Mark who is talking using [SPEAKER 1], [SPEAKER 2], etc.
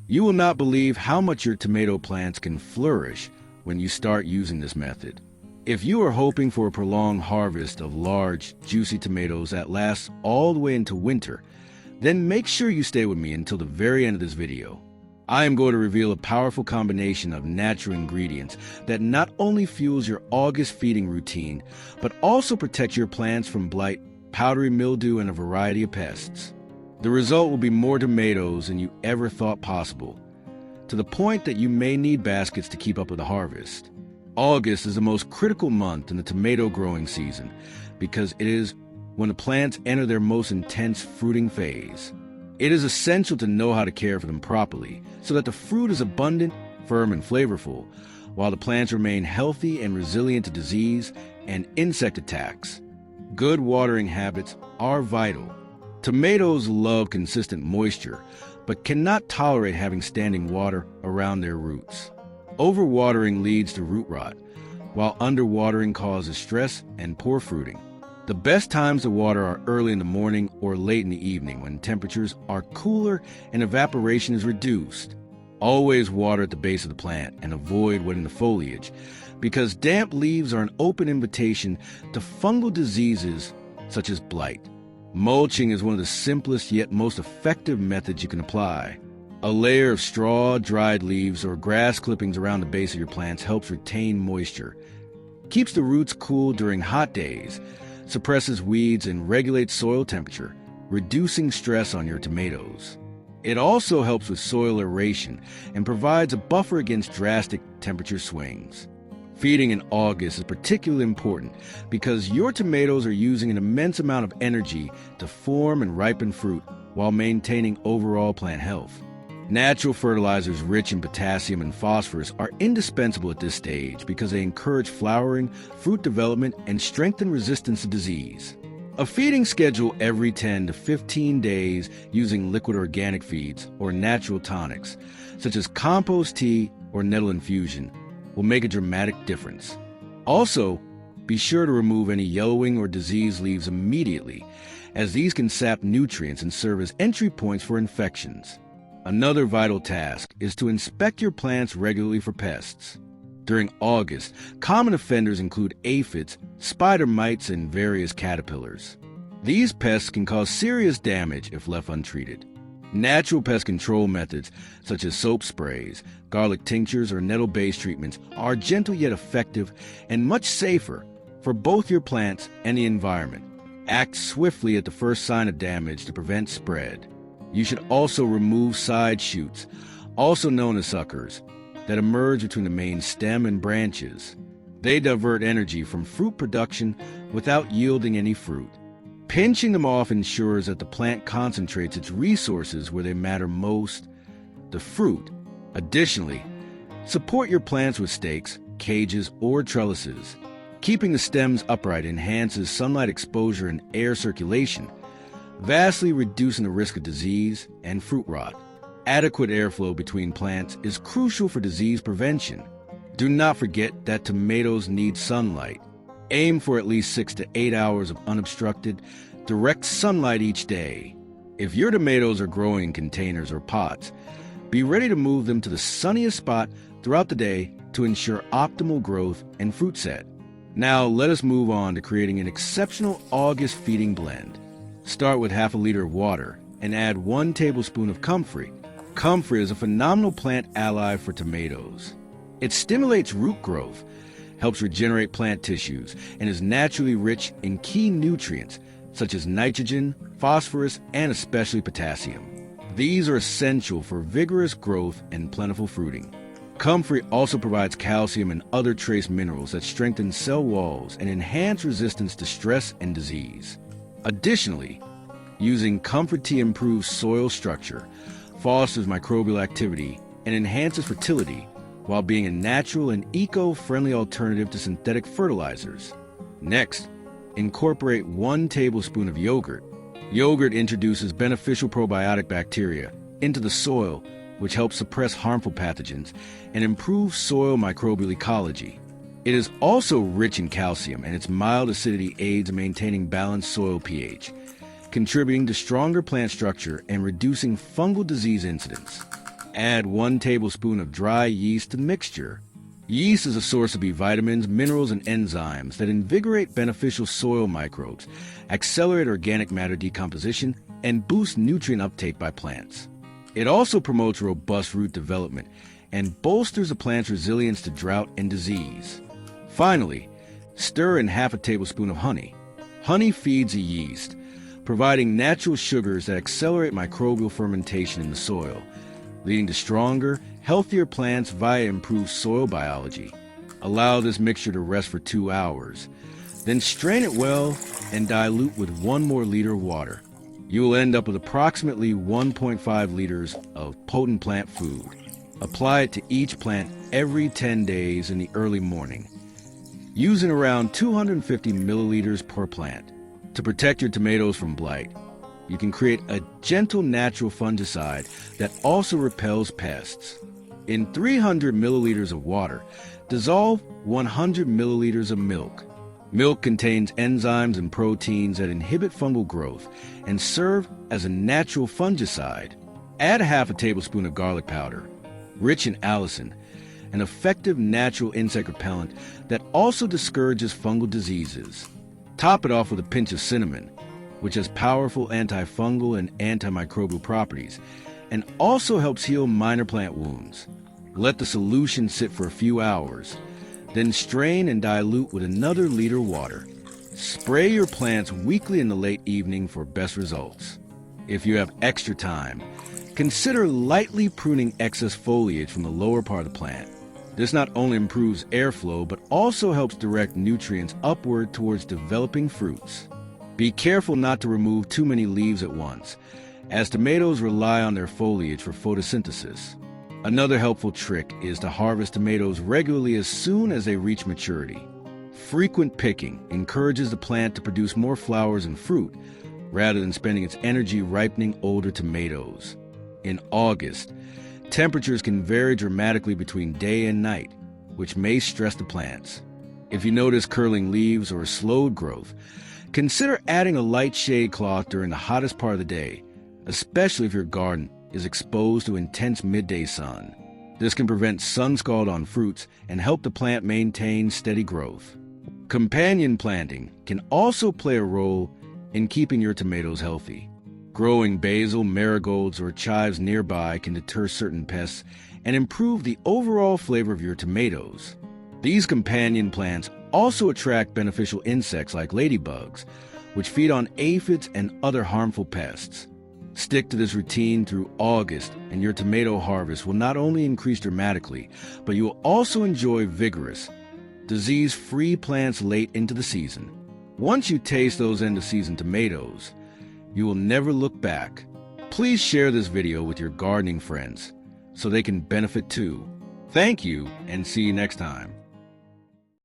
[SPEAKER 1] You will not believe how much your tomato plants can flourish when you start using this method. If you are hoping for a prolonged harvest of large, juicy tomatoes that lasts all the way into winter, then make sure you stay with me until the very end of this video. I am going to reveal a powerful combination of natural ingredients that not only fuels your August feeding routine, but also protects your plants from blight, powdery mildew, and a variety of pests. The result will be more tomatoes than you ever thought possible, to the point that you may need baskets to keep up with the harvest. August is the most critical month in the tomato growing season because it is when the plants enter their most intense fruiting phase. It is essential to know how to care for them properly so that the fruit is abundant, firm, and flavorful, while the plants remain healthy and resilient to disease and insect attacks. Good watering habits are vital. Tomatoes love consistent moisture, but cannot tolerate having standing water around their roots. Overwatering leads to root rot, while underwatering causes stress and poor fruiting. The best times to water are early in the morning or late in the evening when temperatures are cooler and evaporation is reduced. Always water at the base of the plant and avoid wetting the foliage, because damp leaves are an open invitation to fungal diseases such as blight. Mulching is one of the simplest yet most effective methods you can apply. A layer of straw, dried leaves, or grass clippings around the base of your plants helps retain moisture, keeps the roots cool during hot days, suppresses weeds, and regulates soil temperature, reducing stress on your tomatoes. It also helps with soil aeration and provides a buffer against drastic temperature swings. Feeding in August is particularly important because your tomatoes are using an immense amount of energy to form and ripen fruit while maintaining overall plant health. Natural fertilizers rich in potassium and phosphorus are indispensable at this stage because they encourage flowering, fruit development, and strengthen resistance to disease. A feeding schedule every 10 to 15 days using liquid organic feeds or natural tonics, such as compost tea or nettle infusion, will make a dramatic difference. Also, be sure to remove any yellowing or diseased leaves immediately, as these can sap nutrients and serve as entry points for infections. Another vital task is to inspect your plants regularly for pests. During August, common offenders include aphids, spider mites, and various caterpillars. These pests can cause serious damage if left untreated. Natural pest control methods, such as soap sprays, garlic tinctures, or nettle-based treatments, are gentle yet effective and much safer for both your plants and the environment. Act swiftly at the first sign of damage to prevent spread. You should also remove side shoots, also known as suckers, that emerge between the main stem and branches. They divert energy from fruit production without yielding any fruit. Pinching them off ensures that the plant concentrates its resources where they matter most, the fruit. Additionally, support your plants with stakes, cages, or trellises. Keeping the stems upright enhances sunlight exposure and air circulation, vastly reducing the risk of disease and fruit rot. Adequate airflow between plants is crucial for disease prevention. Do not forget that tomatoes need sunlight. Aim for at least 6 to 8 hours of unobstructed, direct sunlight each day. If your tomatoes are growing in containers or pots, be ready to move them to the sunniest spot throughout the day to ensure optimal growth and fruit set. Now let us move on to creating an exceptional August feeding blend. Start with half a liter of water and add 1 tablespoon of comfrey. Comfrey is a phenomenal plant ally for tomatoes. It stimulates root growth, helps regenerate plant tissues, and is naturally rich in key nutrients such as nitrogen, phosphorus, and especially potassium. These are essential for vigorous growth and plentiful fruiting. Comfrey also provides calcium and other trace minerals that strengthen cell walls and enhance resistance to stress and disease. Additionally, using comfrey tea improves soil structure, fosters microbial activity, and enhances fertility, while being a natural and eco-friendly alternative to synthetic fertilizers. Next, incorporate 1 tablespoon of yogurt. Yogurt introduces beneficial probiotic bacteria into the soil, which helps suppress harmful pathogens and improve soil microbial ecology. It is also rich in calcium, and its mild acidity aids in maintaining balanced soil pH, contributing to stronger plant structure and reducing fungal disease incidence. add 1 tablespoon of dry yeast to the mixture. Yeast is a source of B vitamins, minerals, and enzymes that invigorate beneficial soil microbes, accelerate organic matter decomposition, and boost nutrient uptake by plants. It also promotes robust root development and bolsters a plant's resilience to drought and disease. Finally, stir in half a tablespoon of honey. Honey feeds the yeast, providing natural sugars that accelerate microbial fermentation in the soil, leading to stronger, healthier plants via improved soil biology. Allow this mixture to rest for 2 hours. Then strain it well and dilute with 1 more liter of water. You will end up with approximately 1.5 liters of potent plant food. Apply it to each plant every 10 days in the early morning, using around 250 milliliters per plant. To protect your tomatoes from blight, you can create a gentle natural fungicide that also repels pests. In 300 milliliters of water, dissolve 100 milliliters of milk. Milk contains enzymes and proteins that inhibit fungal growth and serve as a natural fungicide. Add half a tablespoon of garlic powder, rich in allicin, an effective natural insect repellent that also discourages fungal diseases. Top it off with a pinch of cinnamon, which has powerful antifungal and antimicrobial properties, and also helps heal minor plant wounds. Let the solution sit for a few hours, then strain and dilute with another liter of water. Spray your plants weekly in the late evening for best results. If you have extra time, consider lightly pruning excess foliage from the lower part of the plant. This not only improves airflow, but also helps direct nutrients upward towards developing fruits. Be careful not to remove too many leaves at once, as tomatoes rely on their foliage for photosynthesis. Another helpful trick is to harvest tomatoes regularly as soon as they reach maturity. Frequent picking encourages the plant to produce more flowers and fruit, rather than spending its energy ripening older tomatoes. In August, temperatures can vary dramatically between day and night, which may stress the plants. If you notice curling leaves or slowed growth, consider adding a light shade cloth during the hottest part of the day, especially if your garden is exposed to intense midday sun. This can prevent sun scald on fruits and help the plant maintain steady growth. Companion planting can also play a role in keeping your tomatoes healthy. Growing basil, marigolds, or chives nearby can deter certain pests and improve the overall flavor of your tomatoes. These companion plants also attract beneficial insects like ladybugs, which feed on aphids and other harmful pests. Stick to this routine through August, and your tomato harvest will not only increase dramatically, but you will also enjoy vigorous, disease-free plants late into the season. Once you taste those end-of-season tomatoes, you will never look back. Please share this video with your gardening friends so they can benefit too. Thank you, and see you next time.